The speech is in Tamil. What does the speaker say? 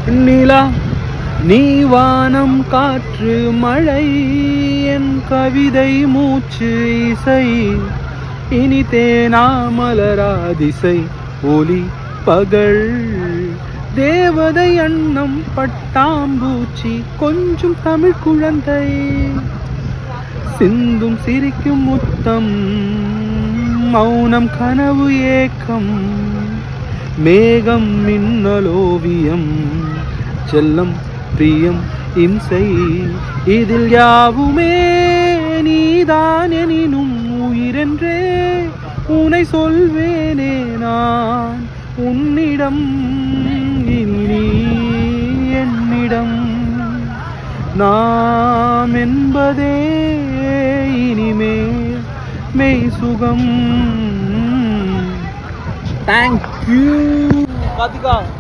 நிலா நீ வானம் காற்று மழை என் கவிதை மூச்சு இசை இனி தேனா மலராதிசை ஒலி பகல் தேவதை அன்னம் பட்டாம்பூச்சி கொஞ்சம் தமிழ் குழந்தை சிந்தும் சிரிக்கும் முத்தம் மௌனம் கனவு ஏக்கம் மேகம் மின்னலோவியம் செல்லம் பிரியம் இம்சை இதில் யாவுமே நீதான் எனினும் உயிரென்றே உனை சொல்வேனே நான் உன்னிடம் நீ என்னிடம் நாம் என்பதே இனிமேல் மெய் சுகம். தேங்க்யூ. பாத்துக்கா.